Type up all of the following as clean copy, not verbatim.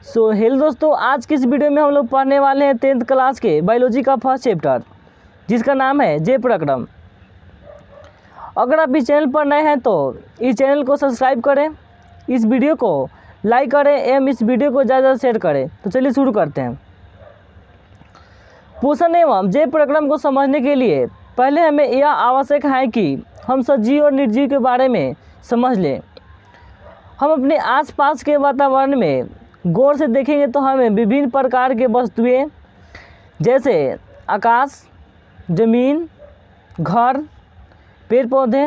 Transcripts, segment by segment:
Hello दोस्तों, आज की इस वीडियो में हम लोग पढ़ने वाले हैं 10th क्लास के बायोलॉजी का फर्स्ट चैप्टर, जिसका नाम है जैव प्रक्रम। अगर आप इस चैनल पर नए हैं तो इस चैनल को सब्सक्राइब करें, इस वीडियो को लाइक करें एवं इस वीडियो को ज़्यादा शेयर करें। तो चलिए शुरू करते हैं। पोषण एवं जैव प्रक्रम को समझने के लिए पहले हमें यह आवश्यक है कि हम सजीव और निर्जीव के बारे में समझ लें। हम अपने आसपास के वातावरण में गौर से देखेंगे तो हमें विभिन्न प्रकार के वस्तुएं जैसे आकाश, ज़मीन, घर, पेड़ पौधे,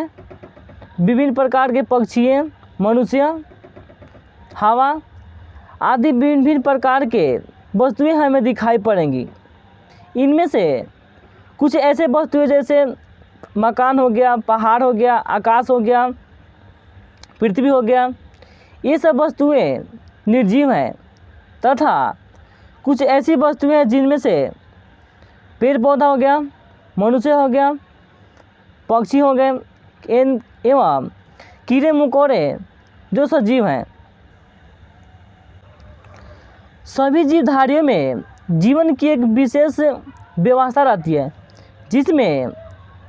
विभिन्न प्रकार के पक्षी, मनुष्य, हवा आदि विभिन्न प्रकार के वस्तुएं हमें दिखाई पड़ेंगी। इनमें से कुछ ऐसे वस्तुएं जैसे मकान हो गया, पहाड़ हो गया, आकाश हो गया, पृथ्वी हो गया, ये सब वस्तुएं निर्जीव हैं तथा कुछ ऐसी वस्तुएं हैं जिनमें से पेड़ पौधा हो गया, मनुष्य हो गया, पक्षी हो गए एवं कीड़े मकोड़े जो सजीव हैं। सभी जीवधारियों में जीवन की एक विशेष व्यवस्था रहती है, जिसमें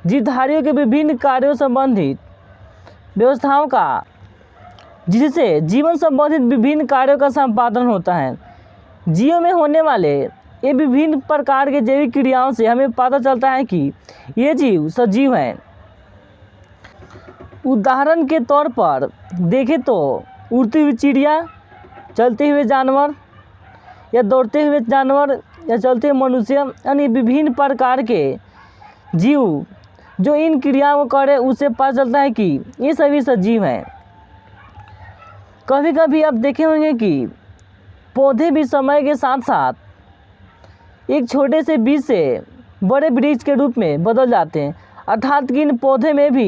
जीवधारियों के विभिन्न कार्यों संबंधित व्यवस्थाओं का जिससे जीवन संबंधित विभिन्न कार्यों का संपादन होता है। जीवों में होने वाले ये विभिन्न प्रकार के जैविक क्रियाओं से हमें पता चलता है कि ये जीव सजीव हैं। उदाहरण के तौर पर देखें तो उड़ती हुई चिड़िया, चलते हुए जानवर या दौड़ते हुए जानवर या चलते हुए मनुष्य, यानी विभिन्न प्रकार के जीव जो इन क्रियाओं को करे उससे पता चलता है कि ये सभी सजीव हैं। कभी कभी आप देखे होंगे कि पौधे भी समय के साथ साथ एक छोटे से बीज से बड़े वृक्ष के रूप में बदल जाते हैं, अर्थात कि इन पौधे में भी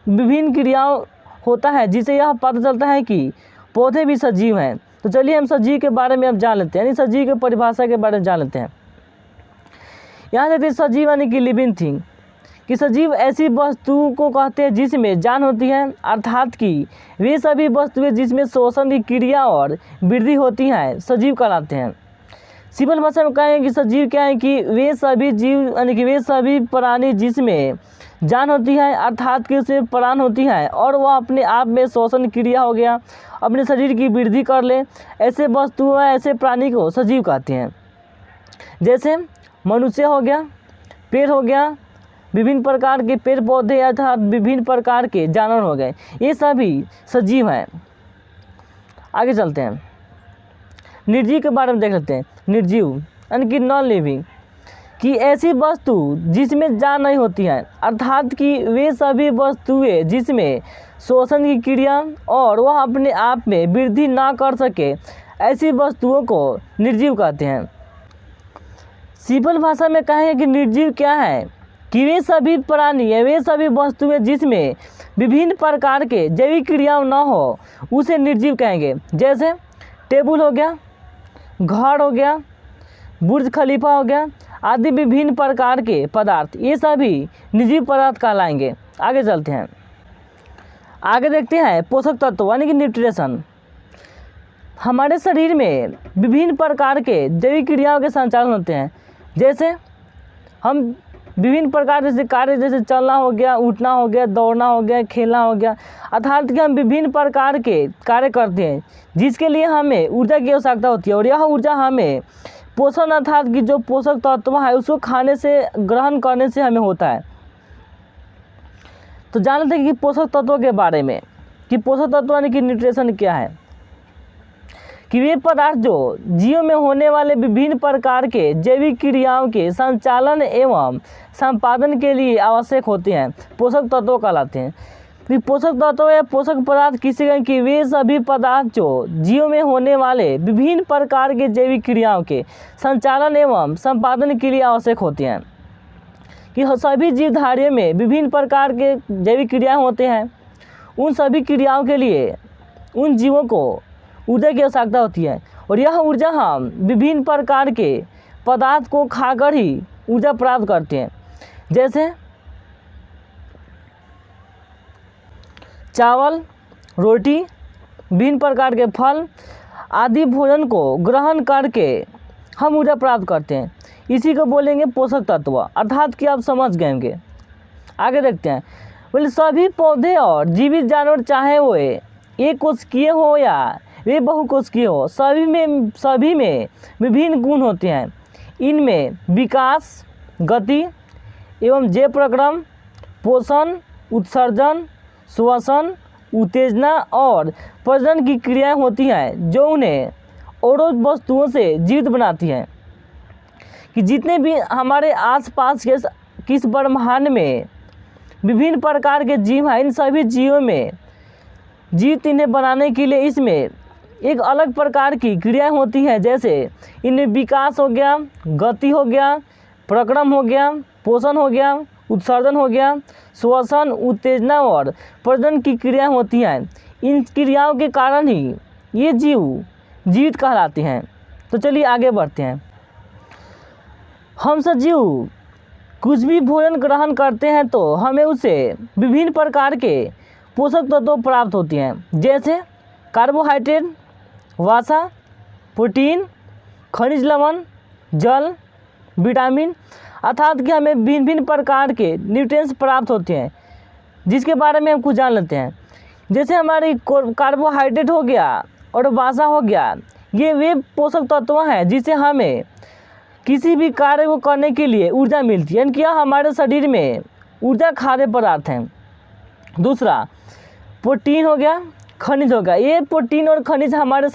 विभिन्न क्रियाओं होता है जिससे यह पता चलता है कि पौधे भी सजीव हैं। तो चलिए हम सजीव के बारे में अब जान लेते हैं, यानी सजीव की परिभाषा के बारे में जान लेते हैं। यहाँ देखते हैं सजीव यानी कि लिविंग थिंग, कि सजीव ऐसी वस्तु को कहते हैं जिसमें जान होती है, अर्थात कि वे सभी वस्तुएं जिसमें श्वसन की क्रिया और वृद्धि होती है सजीव कहलाते हैं। सिंपल भाषा में कहें कि सजीव क्या है कि वे सभी जीव यानी कि वे सभी प्राणी जिसमें जान होती है, अर्थात कि उसमें प्राण होती है और वह अपने आप में श्वसन क्रिया हो गया, अपने शरीर की वृद्धि कर ले, ऐसे वस्तुएं ऐसे प्राणी को सजीव कहते हैं। जैसे मनुष्य हो गया, पेड़ हो गया, विभिन्न प्रकार के पेड़ पौधे अर्थात विभिन्न प्रकार के जानवर हो गए, ये सभी सजीव हैं। आगे चलते हैं, निर्जीव के बारे में देख लेते हैं। निर्जीव यानी कि नॉन लिविंग, कि ऐसी वस्तु जिसमें जान नहीं होती है, अर्थात कि वे सभी वस्तुएं जिसमें श्वसन की क्रिया और वह अपने आप में वृद्धि ना कर सके, ऐसी वस्तुओं को निर्जीव कहते हैं। सिंपल भाषा में कहेंगे कि निर्जीव क्या है कि वे सभी प्राणी है, वे सभी वस्तुएं जिसमें विभिन्न प्रकार के जैविक क्रियाएं न हो उसे निर्जीव कहेंगे। जैसे टेबल हो गया, घर हो गया, बुर्ज खलीफा हो गया आदि विभिन्न प्रकार के पदार्थ, ये सभी निर्जीव पदार्थ कहलाएंगे। आगे चलते हैं, आगे देखते हैं पोषक तत्व यानी कि न्यूट्रिशन। हमारे शरीर में विभिन्न प्रकार के जैविक क्रियाओं के संचालन होते हैं। जैसे हम विभिन्न प्रकार जैसे कार्य जैसे चलना हो गया, उठना हो गया, दौड़ना हो गया, खेलना हो गया, अर्थात कि हम विभिन्न प्रकार के कार्य करते हैं जिसके लिए हमें ऊर्जा की आवश्यकता होती है और यह ऊर्जा हमें पोषण अर्थात कि जो पोषक तत्व है उसको खाने से ग्रहण करने से हमें होता है। तो जान लेते हैं कि पोषक तत्वों के बारे में, कि पोषक तत्व यानी कि न्यूट्रिशन क्या है, कि वे पदार्थ जो जीव में होने वाले विभिन्न प्रकार के जैविक क्रियाओं के संचालन एवं संपादन के लिए आवश्यक होते हैं पोषक तत्व कहलाते हैं। पोषक तत्व या पोषक पदार्थ किसी कहें कि वे सभी पदार्थ जो जीव में होने वाले विभिन्न प्रकार के जैविक क्रियाओं के संचालन एवं संपादन के लिए आवश्यक होते हैं। कि सभी जीवधारियों में विभिन्न प्रकार के जैविक क्रियाएं होते हैं, उन सभी क्रियाओं के लिए उन जीवों को ऊर्जा की आवश्यकता होती है और यह ऊर्जा हम विभिन्न प्रकार के पदार्थ को खाकर ही ऊर्जा प्राप्त करते हैं। जैसे चावल, रोटी, विभिन्न प्रकार के फल आदि भोजन को ग्रहण करके हम ऊर्जा प्राप्त करते हैं। इसी को बोलेंगे पोषक तत्व, अर्थात कि आप समझ गए होंगे। आगे देखते हैं। बोले सभी पौधे और जीवित जानवर, चाहे वो एक कोशिकीय हो या वे बहुकोशिकीय हो, सभी में विभिन्न गुण होते हैं। इनमें विकास, गति एवं जैव प्रक्रम, पोषण, उत्सर्जन, श्वसन, उत्तेजना और प्रजनन की क्रियाएं होती हैं, जो उन्हें और वस्तुओं से जीवित बनाती हैं। कि जितने भी हमारे आसपास के किस ब्रह्मांड में विभिन्न प्रकार के जीव हैं, इन सभी जीवों में जीवित इन्हें बनाने के लिए इसमें एक अलग प्रकार की क्रियाएं होती हैं। जैसे इनमें विकास हो गया, गति हो गया, प्रक्रम हो गया, पोषण हो गया, उत्सर्जन हो गया, श्वसन, उत्तेजना और प्रजनन की क्रियाएं होती हैं। इन क्रियाओं के कारण ही ये जीव जीवित कहलाते हैं। तो चलिए आगे बढ़ते हैं। हम सजीव कुछ भी भोजन ग्रहण करते हैं तो हमें उससे विभिन्न प्रकार के पोषक तत्व प्राप्त होते हैं। जैसे कार्बोहाइड्रेट, वसा, प्रोटीन, खनिज लवण, जल, विटामिन, अर्थात कि हमें भिन्न भिन्न प्रकार के न्यूट्रिएंट्स प्राप्त होते हैं, जिसके बारे में हम कुछ जान लेते हैं। जैसे हमारी कार्बोहाइड्रेट हो गया और वसा हो गया, ये वे पोषक तत्व हैं जिससे हमें किसी भी कार्य को करने के लिए ऊर्जा मिलती है, यानी कि हमारे शरीर में ऊर्जा खाद्य पदार्थ हैं। दूसरा प्रोटीन हो गया, खनिज हो गया। ये प्रोटीन और खनिज हमारे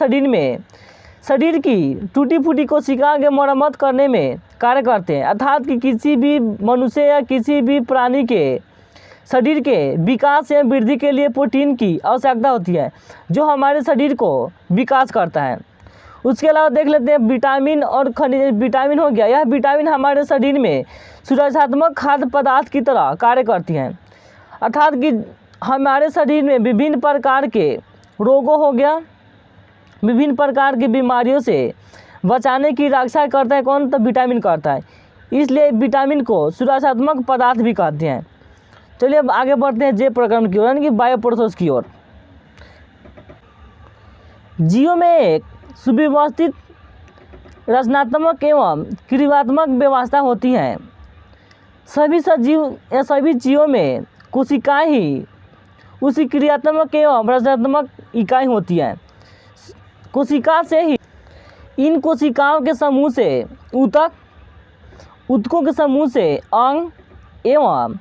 शरीर की टूटी फूटी कोशिकाओं के मरम्मत करने में कार्य करते हैं, अर्थात कि किसी भी मनुष्य या किसी भी प्राणी के शरीर के विकास या वृद्धि के लिए प्रोटीन की आवश्यकता होती है, जो हमारे शरीर को विकास करता है। उसके अलावा देख लेते हैं विटामिन और खनिज। विटामिन हो गया, यह विटामिन हमारे शरीर में सुरक्षात्मक खाद्य पदार्थ की तरह कार्य करती हैं, अर्थात कि हमारे शरीर में विभिन्न प्रकार के रोगों हो गया, विभिन्न प्रकार की बीमारियों से बचाने की रक्षा करता है। कौन? तो विटामिन करता है। इसलिए विटामिन को सुरक्षात्मक पदार्थ भी कहते हैं। चलिए अब आगे बढ़ते हैं जैव प्रक्रम की ओर, यानी कि बायो प्रोसेस की ओर। जीवों में एक सुव्यवस्थित रचनात्मक एवं क्रियात्मक व्यवस्था होती है। सभी सजीव या सभी जीवों में कोशिकाएं ही उसी क्रियात्मक एवं रचनात्मक इकाई होती है। कोशिका से ही इन कोशिकाओं के समूह से ऊतक, ऊतकों के समूह से अंग एवं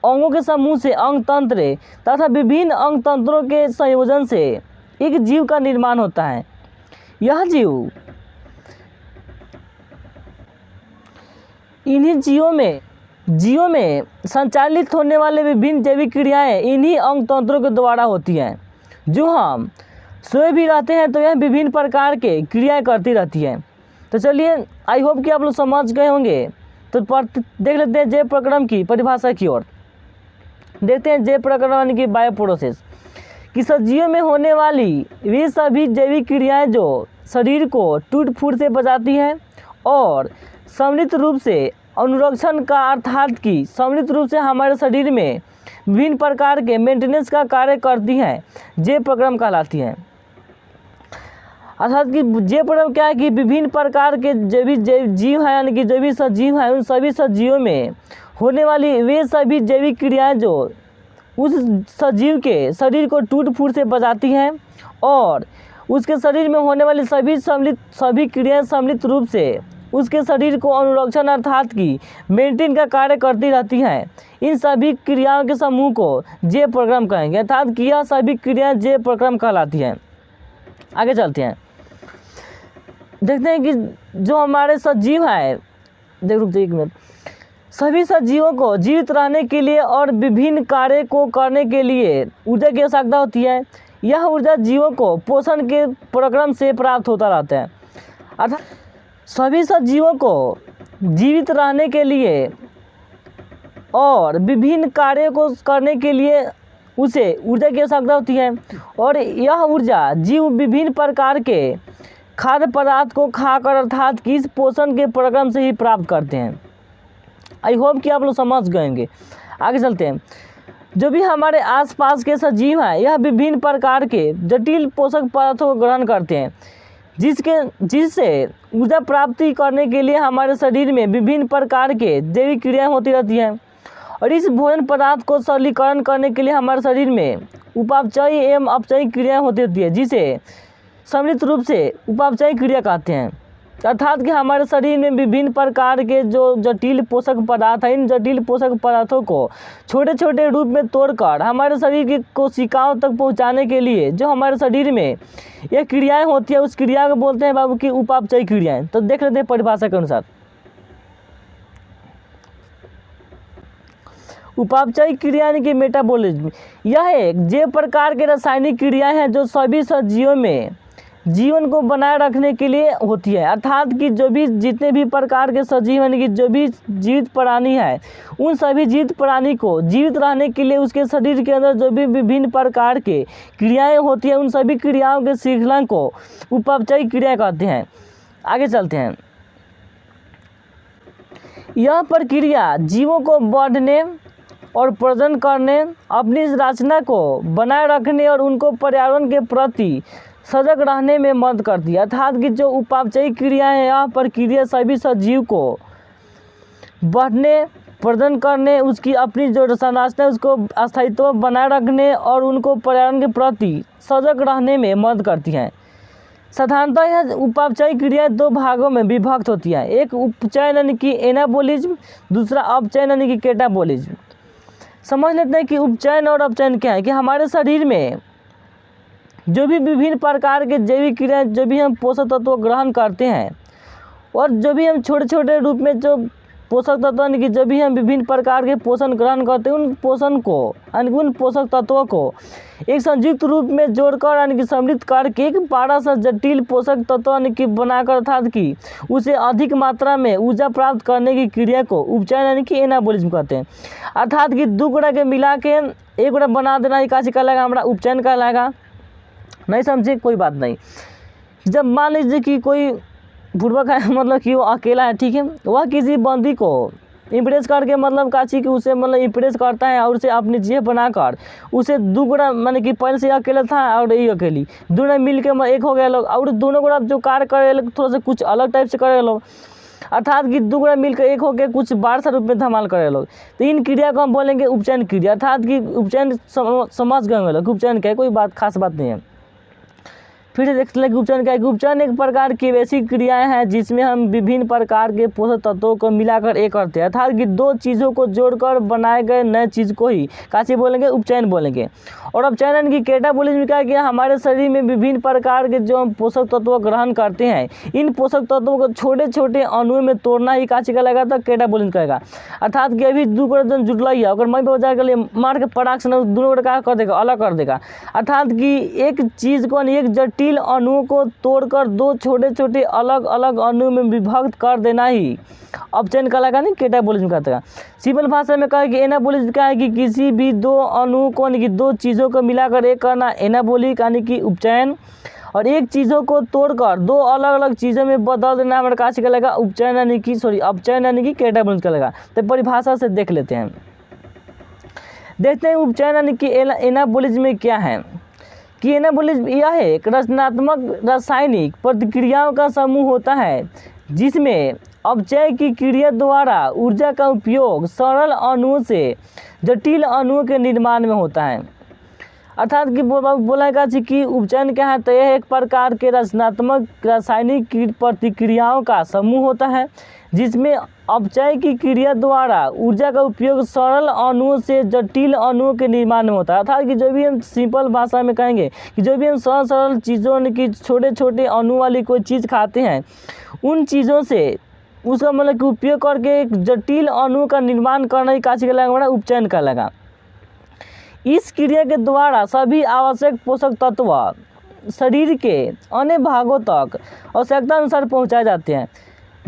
अंगों के समूह से अंग तंत्र तथा विभिन्न अंग तंत्रों के संयोजन से एक जीव का निर्माण होता है। यह इन्हीं जीवों में संचालित होने वाले विभिन्न जैविक क्रियाएं इन्हीं अंग तंत्रों के द्वारा होती हैं। जो हम सोए भी रहते हैं तो यह विभिन्न प्रकार के क्रियाएं करती रहती हैं। तो चलिए, आई होप कि आप लोग समझ गए होंगे। तो देख लेते हैं जैव प्रक्रम की परिभाषा की ओर। देखते हैं जैव प्रक्रम यानी कि बायो प्रोसेस कि सजीवों में होने वाली वे सभी जैविक क्रियाएं जो शरीर को टूट फूट से बचाती हैं और सम्मिलित रूप से अनुरक्षण का, अर्थात कि सम्मिलित रूप से हमारे शरीर में विभिन्न प्रकार के मेंटेनेंस का कार्य करती हैं, जैव प्रक्रम कहलाती हैं। अर्थात कि जैव प्रक्रम क्या है कि विभिन्न प्रकार के जैविक जीव हैं, यानी कि जैविक सजीव हैं, उन सभी सजीवों में होने वाली वे सभी जैविक क्रियाएं जो उस सजीव के शरीर को टूट फूट से बचाती हैं और उसके शरीर में होने वाली सभी क्रियाएं सम्मिलित रूप से उसके शरीर को अनुरक्षण, अर्थात कि मेंटेन का कार्य करती रहती हैं। इन सभी क्रियाओं के समूह को जैव प्रक्रम कहेंगे, अर्थात कि यह सभी क्रियाएं जैव प्रक्रम कहलाती हैं। आगे चलते हैं, देखते हैं कि जो हमारे सजीव हैं, रुकते एक मिनट। सभी सजीवों को जीवित रहने के लिए और विभिन्न कार्य को करने के लिए ऊर्जा की आवश्यकता होती है। यह ऊर्जा जीवों को पोषण के प्रक्रम से प्राप्त होता रहता है। अर्थात सभी सजीवों को जीवित रहने के लिए और विभिन्न कार्यों को करने के लिए उसे ऊर्जा की आवश्यकता होती है और यह ऊर्जा जीव विभिन्न प्रकार के खाद्य पदार्थ को खाकर, अर्थात कि इस पोषण के प्रक्रम से ही प्राप्त करते हैं। आई होप कि आप लोग समझ गए होंगे। आगे चलते हैं। जो भी हमारे आसपास के सजीव हैं, यह विभिन्न प्रकार के जटिल पोषक पदार्थों को ग्रहण करते हैं। जिससे ऊर्जा प्राप्ति करने के लिए हमारे शरीर में विभिन्न प्रकार के जैविक क्रियाएं होती रहती हैं। और इस भोजन पदार्थ को सरलीकरण करने के लिए हमारे शरीर में उपापचयी एवं अपचयी क्रियाएं होती रहती है, जिसे सम्मिलित रूप से उपापचयी क्रिया कहते हैं। अर्थात कि हमारे शरीर में विभिन्न प्रकार के जो जटिल पोषक पदार्थ हैं, इन जटिल पोषक पदार्थों को छोटे छोटे रूप में तोड़कर हमारे शरीर की कोशिकाओं तक पहुंचाने के लिए जो हमारे शरीर में ये क्रियाएं होती है, उस क्रिया को बोलते हैं बाबू की उपापचयी क्रियाएं। तो देख लेते हैं परिभाषा के अनुसार। उपापचयी क्रिया यानी कि मेटाबॉलिज्म, यह एक जैव प्रकार के रासायनिक क्रियाएं हैं जो सभी सजीवों में जीवन को बनाए रखने के लिए होती है। अर्थात कि जो भी जितने भी प्रकार के सजीव यानी कि जो भी जीवित प्राणी है, उन सभी जीवित प्राणी को जीवित रहने के लिए उसके शरीर के अंदर जो भी विभिन्न प्रकार के क्रियाएं होती हैं, उन सभी क्रियाओं के श्रृंखला को उपापचयी क्रिया कहते हैं। आगे चलते हैं। यह प्रक्रिया जीवों को बढ़ने और प्रजनन करने, अपनी रचना को बनाए रखने और उनको पर्यावरण के प्रति सजग रहने में मदद करती है। अर्थात कि जो उपापचयी क्रिया है, यह प्रक्रिया सभी सजीव को बढ़ने, प्रजनन करने, उसकी अपनी जो संरचना है उसको स्थायित्व बनाए रखने और उनको पर्यावरण के प्रति सजग रहने में मदद करती हैं। साधारणतः यह उपापचयी क्रिया दो भागों में विभक्त होती है। एक उपचयन यानी कि एनाबोलिज्म, दूसरा अपचयन यानी कि कैटाबोलिज्म। समझ लेते हैं कि उपचयन और अपचयन क्या है। कि हमारे शरीर में जो भी विभिन्न प्रकार के जैविक क्रियाएं, जो भी हम पोषक तत्व ग्रहण करते हैं और जो भी हम छोटे छोटे रूप में जो पोषक तत्व यानी कि जो भी हम विभिन्न प्रकार के पोषण ग्रहण करते हैं, उन पोषण को यानी उन पोषक तत्वों को एक संयुक्त रूप में जोड़कर यानी कि सम्मिलित करके एक बड़ा सा जटिल पोषक तत्व यानी कि बनाकर, अर्थात कि उसे अधिक मात्रा में ऊर्जा प्राप्त करने की क्रिया को उपचयन यानी कि एनाबोलिज्म कहते हैं। अर्थात कि दो गुणा के मिला के एक गुणा बना देना ही का कहलाएगा, हमारा उपचयन कहलाएगा। नहीं समझे कोई बात नहीं। जब मान लीजिए कि कोई बुड़बक है, मतलब कि वो अकेला है, ठीक है, वह किसी बंदी को इम्प्रेस करके मतलब काची कि उसे मतलब इम्प्रेस करता है और उसे अपनी जेब बनाकर उसे दो गुणा माने कि पहले से अकेला था और ये अकेली दोनों मिल के एक हो गए लोग, और दोनों गुणा जो कार्य करे लोग थोड़ा सा कुछ अलग टाइप से करे लोग। अर्थात कि दो गुणा मिलकर एक हो गए कुछ 12 रूप में धमाल करे लोग। तो इन क्रिया को हम बोलेंगे उपचयन क्रिया। अर्थात कि उपचयन समझ गए लोग उपचयन क्या है, कोई बात खास बात नहीं है। फिर से देखते हैं कि उपचयन क्या है। उपचयन एक प्रकार की वैसी क्रियाएं हैं जिसमें हम विभिन्न प्रकार के पोषक तत्वों को मिलाकर एक करते हैं। अर्थात कि दो चीज़ों को जोड़कर बनाए गए नए चीज़ को ही काची बोलेंगे, उपचयन बोलेंगे। और अपचयन की कैटाबोलिज्म क्या है कि हमारे शरीर में विभिन्न प्रकार के जो हम पोषक तत्व ग्रहण करते हैं, इन पोषक तत्वों को छोटे छोटे अणुओं में तोड़ना ही काची का लगा, तो कैटाबोलिज्म कहेगा। अर्थात कि अभी दो जन जुटल है, अगर मैं बाजार के लिए मार के पटाख से दोनों का कर देगा, अलग कर देगा। अर्थात कि एक चीज़ को एक जटिल अणुओं को तोड़कर दो छोटे छोटे अलग अलग अणुओं में विभक्त कर देना ही अपचयन कहलाएगा, नहीं कैटाबोलिज्म कहते हैं। सिंपल भाषा में कहे कि एनाबोलिज्म क्या है कि किसी भी दो अणुओं को यानी कि दो चीज़ों को मिलाकर एक करना एनाबोलिक यानी कि उपचयन, और एक चीज़ों को तोड़कर दो अलग अलग चीज़ों में बदल देना हमारे का कहलाएगा उपचयन यानी कि अपचयन यानी कि कैटाबोलिज्म कहलाएगा। तो परिभाषा से देख लेते हैं। देखते हैं उपचयन यानी कि एनाबोलिज्म में क्या है। कि एनाबोलिज्म यह एक रचनात्मक रासायनिक प्रतिक्रियाओं का समूह होता है जिसमें अपचय की क्रिया द्वारा ऊर्जा का उपयोग सरल अणुओं से जटिल अणुओं के निर्माण में होता है। अर्थात कि बोलेगा कि उपचयन क्या है, तो यह एक प्रकार के रचनात्मक रासायनिक प्रतिक्रियाओं का समूह होता है जिसमें अपचय की क्रिया द्वारा ऊर्जा का उपयोग सरल अणुओं से जटिल अणुओं के निर्माण में होता है। अर्थात कि जो भी हम सिंपल भाषा में कहेंगे कि जो भी हम सरल सरल चीज़ों की छोटे छोटे अणु वाली कोई चीज़ खाते हैं, उन चीज़ों से उसका मतलब कि उपयोग करके एक जटिल अणु का निर्माण करना ही काची का लगा उपचयन का लगा। इस क्रिया के द्वारा सभी आवश्यक पोषक तत्व शरीर के अन्य भागों तक आवश्यकता अनुसार पहुँचाए जाते हैं,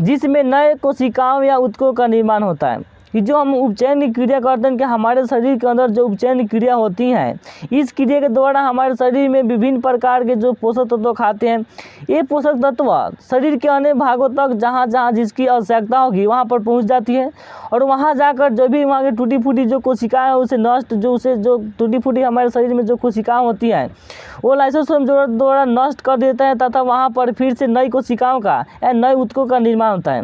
जिसमें नए कोशिकाओं या उत्तकों का निर्माण होता है। कि जो हम उपचयन की क्रिया करते हैं कि हमारे शरीर के अंदर जो उपचयन की क्रिया होती हैं, इस क्रिया के द्वारा हमारे शरीर में विभिन्न प्रकार के जो पोषक तत्व खाते हैं, ये पोषक तत्व शरीर के अन्य भागों तक जहाँ जहाँ जिसकी आवश्यकता होगी वहाँ पर पहुँच जाती है, और वहाँ जाकर जो भी वहाँ की टूटी फूटी जो कोशिकाएँ हैं उसे नष्ट जो टूटी फूटी हमारे शरीर में जो कोशिकाएँ होती हैं वो लाइसोसोम द्वारा नष्ट कर देता है, तथा वहाँ पर फिर से नई कोशिकाओं का या नए ऊतकों का निर्माण होता है।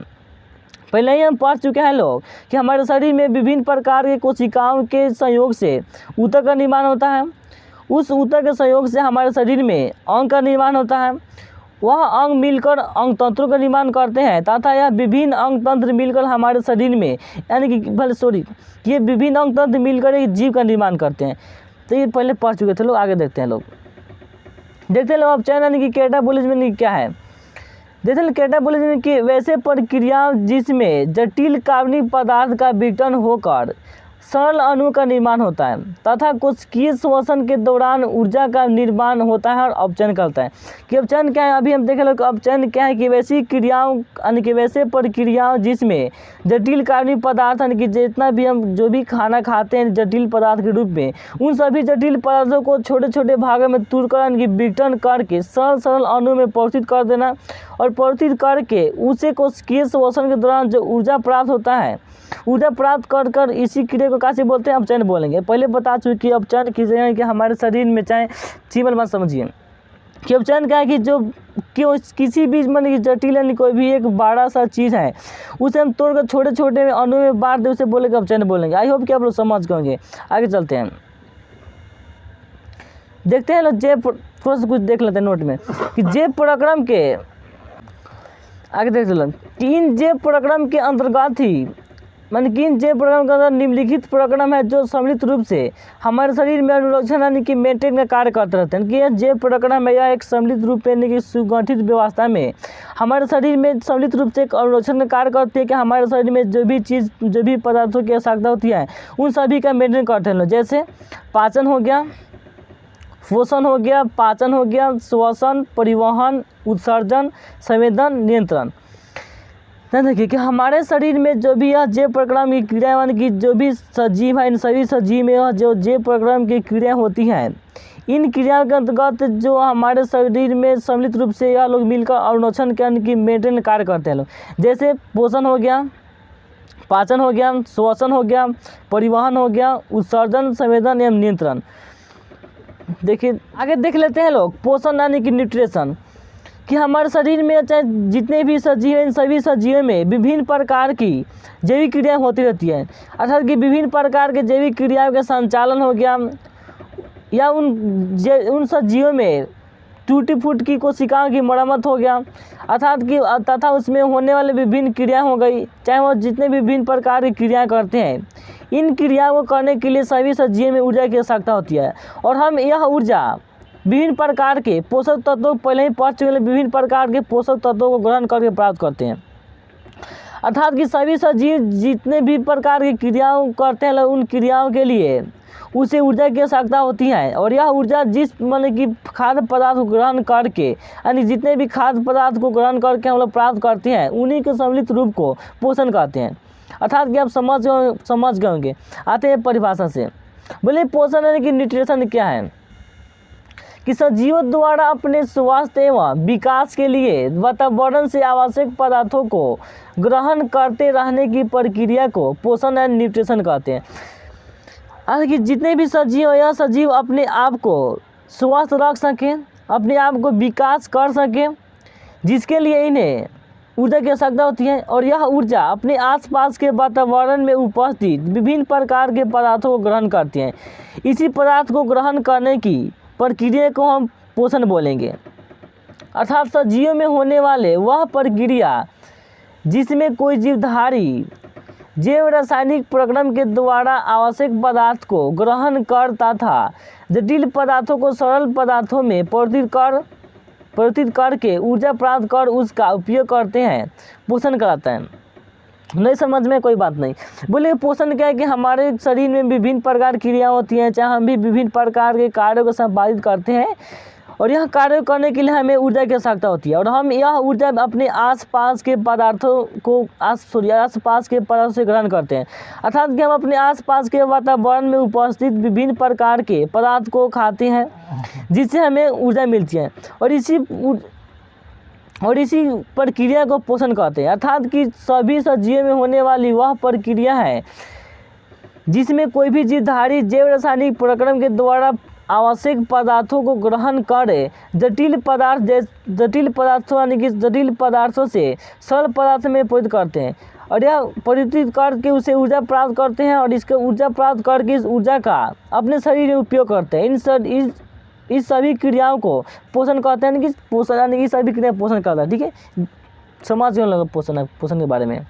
पहले ही हम पढ़ चुके हैं लोग कि हमारे शरीर में विभिन्न प्रकार के कोशिकाओं के संयोग से ऊतक का निर्माण होता है। उस ऊतक के संयोग से हमारे शरीर में अंग का निर्माण होता है। वह अंग मिलकर अंग तंत्रों का निर्माण करते हैं, तथा यह विभिन्न अंग तंत्र मिलकर हमारे शरीर में ये विभिन्न अंग तंत्र मिलकर एक जीव का निर्माण करते हैं। तो ये पहले पढ़ चुके थे लोग। आगे देखते हैं लोग, देखते हैं लोग अपचयन यानी कि कैटाबोलिज्म क्या है। देखते हैं कैटाबोलिज्म की वैसे प्रक्रिया जिसमें जटिल कार्बनिक पदार्थ का विघटन होकर सरल अणु का निर्माण होता है तथा कोशिकीय श्वसन के दौरान ऊर्जा का निर्माण होता है और अपचयन करता है। कि अपचयन क्या है, अभी हम देख लोग अपचयन क्या है कि वैसी क्रियाओं यानी कि वैसे प्रक्रियाओं जिसमें जटिल कार्बनिक पदार्थ यानी कि जितना भी हम जो भी खाना खाते हैं जटिल पदार्थ के रूप में, उन सभी जटिल पदार्थों को छोटे छोटे भागों में तोड़कर यानी कि विघटन करके सरल अणु में परिवर्तित कर देना, और परिवर्तित करके उसे कोशिकीय श्वसन के दौरान जो ऊर्जा प्राप्त होता है, ऊर्जा प्राप्त कर इसी क्रिया को कैसे बोलते हैं, अपचयन बोलेंगे। पहले बता चुके कि अपचयन किसे हैं कि हमारे शरीर में चाहे सिंपल बात समझिए कि अपचयन क्या है कि जो किसी भी मतलब जटिल यानी कोई भी एक बड़ा सा चीज़ है उसे हम तोड़कर छोटे छोटे अणु में बांट दे, उसे बोलेंगे अपचयन बोलेंगे। आई होप कि आप लोग समझ गए। आगे चलते हैं, देखते हैं लोग थोड़ा सा कुछ देख लेते हैं नोट में कि जैव प्रक्रम के आगे देखते लोग कि इन जैव प्रक्रम के अंतर्गत ही मान कि इन जैव प्रक्रम के अंदर निम्नलिखित प्रक्रम है जो सम्मिलित रूप से हमारे शरीर में अनुरक्षण यानी कि मेंटेन का कार्य करते रहते हैं। कि यह जैव प्रक्रम है, यह एक सम्मिलित रूप यानी कि सुगठित व्यवस्था में हमारे शरीर में सम्मिलित रूप से एक अनुरक्षण का कार्य करती है कि हमारे शरीर में जो भी पदार्थों की आवश्यकता होती है उन सभी का मेंटेन करते हैं। जैसे पाचन हो गया, पोषण हो गया, पाचन हो गया, श्वसन, परिवहन, उत्सर्जन, संवेदन, नियंत्रण। देखिए कि हमारे शरीर में जो भी यह जैव प्रक्रम की क्रिया यानी कि जो भी सजीव है, इन सभी सजीव में यह जो जैव प्रक्रम की क्रिया होती हैं, इन क्रियाओं के अंतर्गत जो हमारे शरीर में सम्मिलित रूप से यह लोग मिलकर अनुरक्षण के यानी कि मेंटेन कार्य करते हैं लोग। जैसे पोषण हो गया, पाचन हो गया, श्वसन हो गया, परिवहन हो गया, उत्सर्जन, संवेदन एवं नियंत्रण। देखिए आगे देख लेते हैं लोग पोषण यानी कि न्यूट्रिशन। कि हमारे शरीर में चाहे जितने भी सजीव हैं इन सभी सजीवों में विभिन्न प्रकार की जैविक क्रियाएं होती रहती हैं, अर्थात कि विभिन्न प्रकार के जैविक क्रियाओं का संचालन हो गया, या उन सजीवों में टूटी फूट की कोशिकाओं की मरम्मत हो गया, अर्थात कि तथा उसमें होने वाले विभिन्न क्रिया हो गई, चाहे वो जितने भी विभिन्न प्रकार की क्रियाएँ करते हैं। इन क्रियाओं को करने के लिए सभी सजीवों में ऊर्जा की आवश्यकता होती है, और हम यह ऊर्जा विभिन्न प्रकार के पोषक तत्वों पहले ही पढ़ चुके, विभिन्न प्रकार के पोषक तत्वों को ग्रहण करके प्राप्त करते हैं। अर्थात कि सभी सजीव जितने भी प्रकार की क्रियाओं करते हैं उन क्रियाओं के लिए उसे ऊर्जा की आवश्यकता होती है, और यह ऊर्जा जिस मतलब कि खाद्य पदार्थ को ग्रहण करके यानी जितने भी खाद्य पदार्थ को ग्रहण करके हम लोग प्राप्त करते हैं उन्हीं के सम्मिलित रूप को पोषण कहते हैं। अर्थात कि आप समझ गए होंगे। आते हैं परिभाषा से, बोले पोषण यानी कि न्यूट्रिशन क्या है। कि सजीवों द्वारा अपने स्वास्थ्य एवं विकास के लिए वातावरण से आवश्यक पदार्थों को ग्रहण करते रहने की प्रक्रिया को पोषण एंड न्यूट्रिशन कहते हैं। कि जितने भी सजीव यह सजीव अपने आप को स्वस्थ रख सकें, अपने आप को विकास कर सकें, जिसके लिए इन्हें ऊर्जा की आवश्यकता होती है, और यह ऊर्जा अपने आसपास के वातावरण में उपस्थित विभिन्न प्रकार के पदार्थों को ग्रहण करती हैं। इसी पदार्थ को ग्रहण करने की प्रक्रिया को हम पोषण बोलेंगे। अर्थात सजीवों में होने वाले वह प्रक्रिया जिसमें कोई जीवधारी जैव रासायनिक प्रक्रम के द्वारा आवश्यक पदार्थ को ग्रहण कर तथा जटिल पदार्थों को सरल पदार्थों में परिवर्तित करके ऊर्जा प्राप्त कर उसका उपयोग करते हैं, पोषण कराता है। नहीं समझ में कोई बात नहीं। बोले पोषण क्या है कि हमारे शरीर में विभिन्न प्रकार की क्रिया होती हैं, चाहे हम भी विभिन्न प्रकार के कार्यों को संपादित करते हैं, और यह कार्य करने के लिए हमें ऊर्जा की आवश्यकता होती है और हम यह ऊर्जा अपने आसपास के पदार्थों से ग्रहण करते हैं, अर्थात कि हम अपने आसपास के वातावरण में उपस्थित विभिन्न प्रकार के पदार्थ को खाते हैं जिससे हमें ऊर्जा मिलती है और इसी प्रक्रिया को पोषण कहते हैं, अर्थात कि सभी सजीवों में होने वाली वह प्रक्रिया है जिसमें कोई भी जीवधारी जैव रासायनिक प्रक्रम के द्वारा आवश्यक पदार्थों को ग्रहण करे जटिल पदार्थों से सरल पदार्थ में परिवर्तित करते हैं और यह परिवर्तित करके उसे ऊर्जा प्राप्त करते हैं और इसके ऊर्जा प्राप्त करके इस ऊर्जा का अपने शरीर में उपयोग करते हैं। इस सभी क्रियाओं को पोषण कहते हैं कि पोषण यानी कि सभी क्रिया पोषण करता है। ठीक है, समझ गए लोग पोषण के बारे में।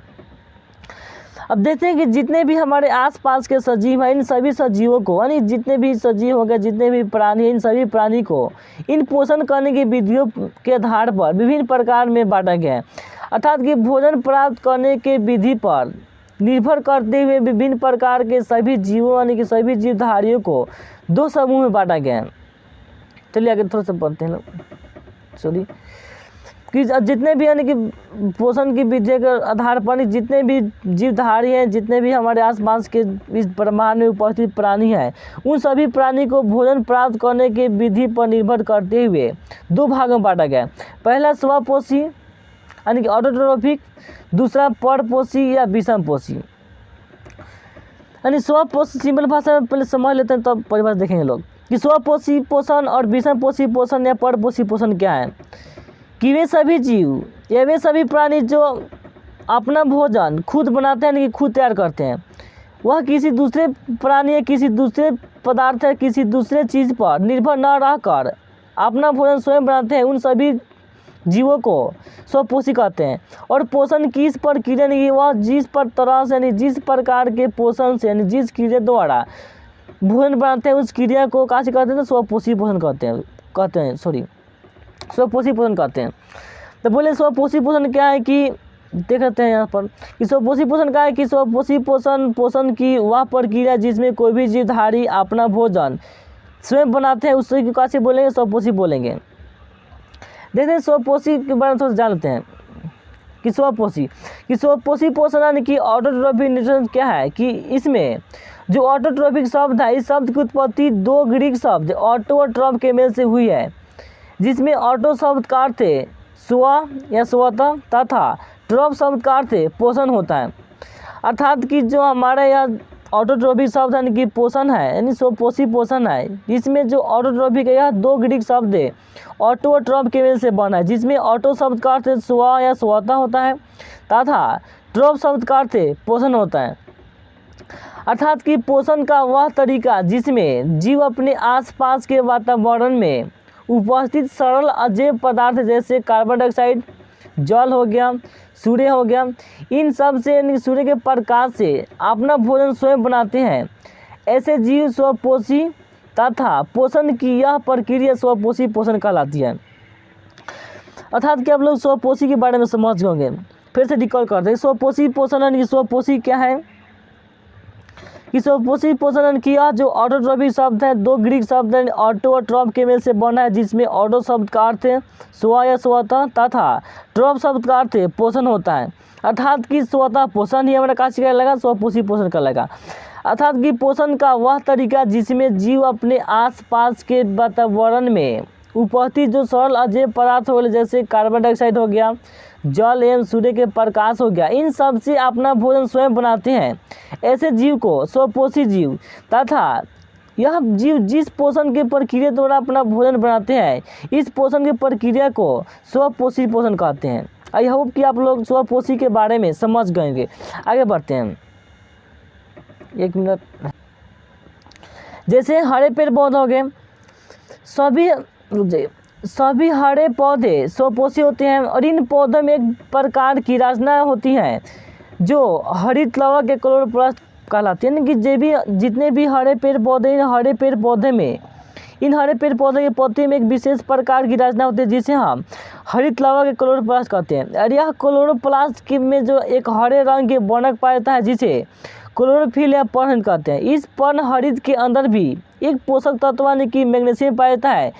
अब देखते हैं कि जितने भी हमारे आसपास के सजीव हैं इन सभी सजीवों को यानी जितने भी सजीव हो गए जितने भी प्राणी हैं इन सभी प्राणी को इन पोषण करने की विधियों के आधार पर विभिन्न प्रकार में बांटा गया है, अर्थात कि भोजन प्राप्त करने के विधि पर निर्भर करते हुए विभिन्न प्रकार के सभी जीवों यानी कि सभी जीवधारियों को दो समूह में बांटा गया है। चलिए आगे थोड़ा सा पढ़ते हैं लोग कि जितने भी यानी कि पोषण की विधि के आधार पर जितने भी जीवधारी हैं जितने भी हमारे आसपास के इस ब्रह्मांड में उपस्थित प्राणी हैं उन सभी प्राणी को भोजन प्राप्त करने के विधि पर निर्भर करते हुए दो भागों में बांटा गया है। पहला स्वपोषी यानी कि ऑटोट्रोफिक, दूसरा परपोषी या विषमपोषी। यानी स्वपोषी सिंपल भाषा में पहले समझ लेते हैं तब परिभाषा देखेंगे लोग कि स्वपोषी पोषण और विषमपोषी पोषण या परपोषी पोषण क्या है। कि वे सभी जीव या वे सभी प्राणी जो अपना भोजन खुद बनाते हैं यानी कि खुद तैयार करते हैं, वह किसी दूसरे प्राणी या किसी दूसरे पदार्थ या किसी दूसरे चीज़ पर निर्भर न रहकर अपना भोजन स्वयं बनाते हैं, उन सभी जीवों को स्वपोषी कहते हैं। और पोषण की इस प्रक्रिया यानी कि वह जिस तरह से यानी जिस प्रकार के पोषण से यानी जिस क्रिया द्वारा भोजन बनाते हैं उस क्रिया को काशी कहते हैं स्वपोषी पोषण स्वपोषी पोषण कहते हैं। तो बोले स्वपोषी पोषण क्या है कि देख लेते हैं यहाँ पर कि स्वपोषी पोषण क्या है कि स्वपोषी पोषण की वह प्रक्रिया जिसमें कोई भी जीवधारी अपना भोजन स्वयं बनाते हैं उससे काशी बोलेंगे स्वपोषी बोलेंगे। देखते हैं स्वपोषी के बारे में थोड़ा जान लेते हैं कि स्वपोषी पोषण यानी कि ऑटोट्रोफिक न्यूट्रिशन क्या है कि इसमें जो ऑटोट्रोफिक शब्द है इस शब्द की उत्पत्ति दो ग्रीक शब्द ऑटो और ट्रॉप के मेल से हुई है, जिसमें ऑटो शब्द का अर्थ स्व या स्वतः तथा ट्रॉप शब्द का अर्थ पोषण होता है, अर्थात कि जो हमारे यहाँ ऑटोट्रोफिक शब्द यानी कि पोषण है यानी स्वपोषी पोषण है, इसमें जो ऑटोट्रोफिक है यह दो ग्रीक शब्द ऑटो और ट्रॉप के मेल से बना है, जिसमें ऑटो शब्द का अर्थ स्व या स्वतः होता है तथा ट्रॉप शब्द का अर्थ पोषण होता है, अर्थात कि पोषण का वह तरीका जिसमें जीव अपने आसपास के वातावरण में उपस्थित सरल अजैव पदार्थ जैसे कार्बन डाइऑक्साइड, जल हो गया, सूर्य हो गया, इन सब से यानी सूर्य के प्रकाश से अपना भोजन स्वयं बनाते हैं। ऐसे जीव स्वपोषी तथा पोषण की यह प्रक्रिया स्वपोषी पोषण कहलाती है। अर्थात कि आप लोग स्वपोषी के बारे में समझ गए, फिर से रिकॉल करते हैं। स्वपोषी पोषण यानी कि स्वपोषी क्या है कि स्वपोषी पोषण की यह जो ऑटोट्रोफिक शब्द है दो ग्रीक शब्द है ऑटो और ट्रॉप के मेल से बना है, जिसमें ऑटो शब्द का अर्थ स्व या स्वतः तथा ट्रॉप शब्द का अर्थ पोषण होता है, अर्थात कि स्वतः पोषण ही हमारा काशी कहलाएगा स्वपोषी पोषण कहलाएगा, अर्थात कि पोषण का वह तरीका जिसमें जीव अपने आसपास के वातावरण में उपस्थित जो सरल अजैव पदार्थ हो गए जैसे कार्बन डाइऑक्साइड हो गया, जल एवं सूर्य के प्रकाश हो गया, इन सब से अपना भोजन स्वयं बनाते हैं। ऐसे जीव को स्वपोषी जीव तथा यह जीव जिस पोषण के प्रक्रिया द्वारा अपना भोजन बनाते हैं इस पोषण की प्रक्रिया को स्वपोषी पोषण कहते हैं। आई होप कि आप लोग स्वपोषी के बारे में समझ गएंगे। आगे बढ़ते हैं, एक मिनट। जैसे हरे पेड़ पौधे हो गए, सभी हरे पौधे स्वपोषी होते हैं और इन पौधों में एक प्रकार की रचना होती है जो हरित लवक के क्लोरोप्लास्ट कहलाती है। कि जितने भी हरे पेड़ पौधे इन हरे पेड़ पौधे के पत्ते में एक विशेष प्रकार की रचना होती है जिसे हम हरित लवक के क्लोरोप्लास्ट कहते हैं। और यह क्लोरोप्लास्ट में जो एक हरे रंग के वर्णक पाया जाता है जिसे क्लोरोफिल या पर्ण कहते हैं। इस पर्ण हरित के अंदर भी एक पोषक तत्व यानी कि मैग्नीशियम पाया जाता है।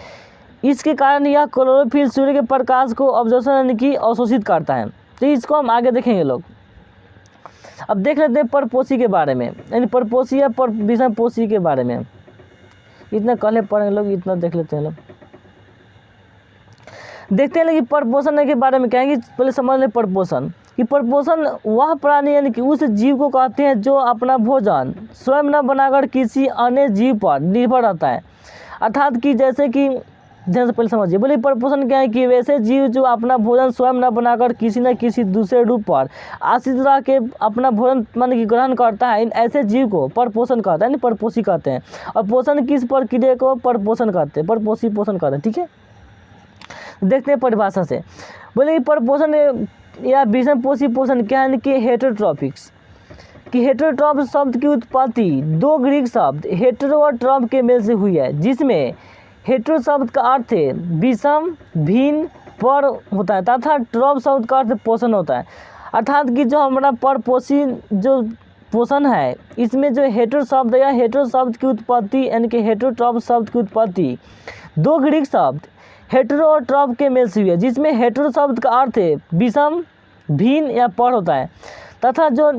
इसके कारण यह क्लोरोफिल सूर्य के प्रकाश को अब्जॉर्प्शन यानी कि अवशोषित करता है। तो इसको हम आगे देखेंगे लोग। अब देख लेते हैं परपोषी के बारे में, यानी परपोषी या विषम पोषी के बारे में। इतना कल पढ़ेंगे लोग, इतना देख लेते हैं लोग। देखते हैं लेकिन परपोषण के बारे में कहेंगे। पहले समझ लें परपोषण कि परपोषण वह प्राणी यानी कि उस जीव को कहते हैं जो अपना भोजन स्वयं न बनाकर किसी अन्य जीव पर निर्भर रहता है। अर्थात कि जैसे कि ध्यान से पहले समझिए, बोलिए परपोषण क्या है कि वैसे जीव जो अपना भोजन स्वयं न बनाकर किसी न किसी दूसरे रूप पर आश्रित रह के अपना भोजन मान की ग्रहण करता है, इन ऐसे जीव को परपोषण कहते हैं, परपोषी कहते हैं। और पोषण किस प्रक्रिया को परपोषण कहते हैं, परपोषी पोषण कहते हैं। ठीक है, देखते हैं परिभाषा से। बोले कि परपोषण या विषम पोषी पोषण क्या है कि हेटेरोट्रॉपिक्स कि हेटेरोट्रॉप शब्द की उत्पत्ति दो ग्रीक शब्द हेटेरो और ट्रॉप के मेल से हुई है, जिसमें हेटेरो शब्द का अर्थ है विषम भिन्न पर होता है तथा ट्रॉप शब्द का अर्थ पोषण होता है। अर्थात कि जो हमारा परपोषी जो पोषण है, इसमें जो हेटेरो शब्द या हेटेरो शब्द की उत्पत्ति यानी कि हेटेरोट्रॉप शब्द की उत्पत्ति दो ग्रीक शब्द हेटेरो और ट्रॉप के मेल से हुई है, जिसमें हेटेरो शब्द का अर्थ है विषम भिन्न या पर होता है तथा जो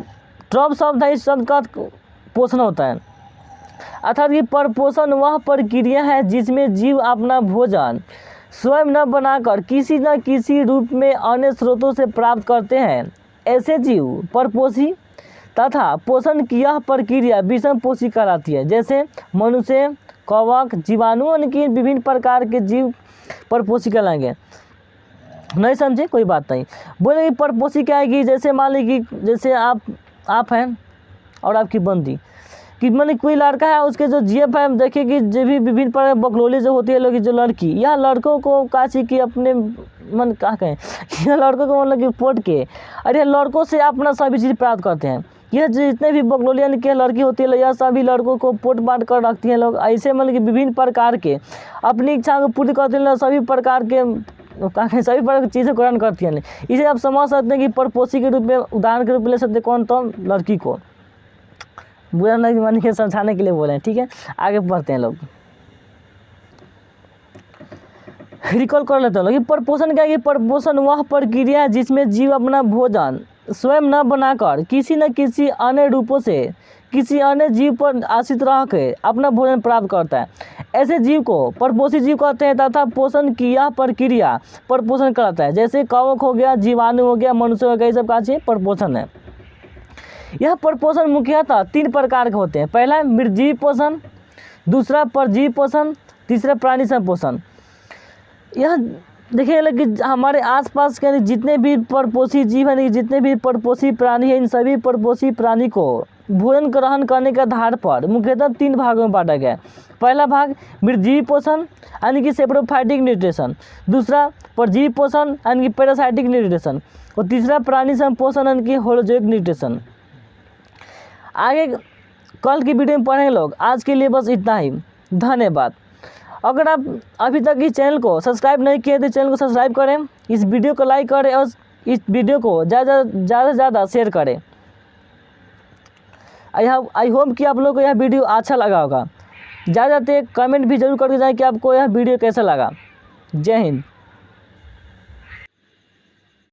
ट्रॉप शब्द है इस शब्द का पोषण होता है। अर्थात कि परपोषण वह प्रक्रिया है जिसमें जीव अपना भोजन स्वयं न बनाकर किसी न किसी रूप में अन्य स्रोतों से प्राप्त करते हैं। ऐसे जीव परपोषी तथा पोषण की यह प्रक्रिया विषम पोषी कहलाती है। जैसे मनुष्य, कवक, जीवाणु यानी विभिन्न प्रकार के जीव परपोषी कहलाएंगे। नहीं समझे, कोई बात नहीं। बोले कि परपोषी क्या है कि जैसे मान लीजिए कि जैसे आप हैं और आपकी बंदी कि मैंने कोई लड़का है, उसके जो जीएफ है, हम देखें कि जो भी विभिन्न प्रकार बकलोली जो होती है लोग, जो लड़की यह लड़कों को काशी की अपने मन क्या कहें, यह लड़कों को मतलब कि पोट के अरे लड़कों से अपना सभी चीज़ प्राप्त करते हैं। यह जितने भी बकलोली यानी कि लड़की होती है यह सभी लड़कों को पोट बांट कर रखती हैं लोग। ऐसे मतलब कि विभिन्न प्रकार के अपनी इच्छा को पूरी करते हैं, सभी प्रकार के सभी प्रकार की चीज़ें ग्रहण करती हैं। इसे आप समझ सकते हैं कि परपोषी के रूप में उदाहरण के रूप में ले सकते हैं कौन, तो लड़की को बुरा नहीं मान के समझाने के लिए बोले हैं। ठीक है, आगे बढ़ते हैं लोग। रिकॉल कर लेते हैं लोग। परपोषण क्या है कि परपोषण वह प्रक्रिया है जिसमें जीव अपना भोजन स्वयं न बनाकर किसी न किसी अन्य रूपों से किसी अन्य जीव पर आश्रित रह के अपना भोजन प्राप्त करता है। ऐसे जीव को परपोषी जीव कहते हैं तथा पोषण की यह प्रक्रिया परपोषण कहलाता है। जैसे कवक हो गया, जीवाणु हो गया, मनुष्य हो गया, ये सब का परपोषण है। यह परपोषण मुख्यतः तीन प्रकार के होते हैं। पहला है मृतजीव पोषण, दूसरा परजीवी पोषण, तीसरा प्राणी संपोषण। यह देखिए कि हमारे आसपास के जितने भी परपोषी जीव हैं, जितने भी परपोषी प्राणी हैं, इन सभी परपोषी प्राणी को भोजन ग्रहण करने के आधार पर मुख्यतः तीन भागों में बांटा गया है। पहला भाग मृतजीवी पोषण यानी कि सेप्रोफाइटिक न्यूट्रिशन, दूसरा परजीवी पोषण यानी कि पैरासाइटिक न्यूट्रिशन, और तीसरा प्राणी संपोषण यानी कि होलोजोइक न्यूट्रिशन। आगे कल की वीडियो में पढ़ेंगे लोग। आज के लिए बस इतना ही, धन्यवाद। अगर आप अभी तक इस चैनल को सब्सक्राइब नहीं किए तो चैनल को सब्सक्राइब करें, इस वीडियो को लाइक करें और इस वीडियो को ज़्यादा से ज़्यादा शेयर करें। आई होप कि आप लोग को यह वीडियो अच्छा लगा होगा। ज़्यादा कमेंट भी जरूर करके जाएं कि आपको यह वीडियो कैसा लगा। जय हिंद।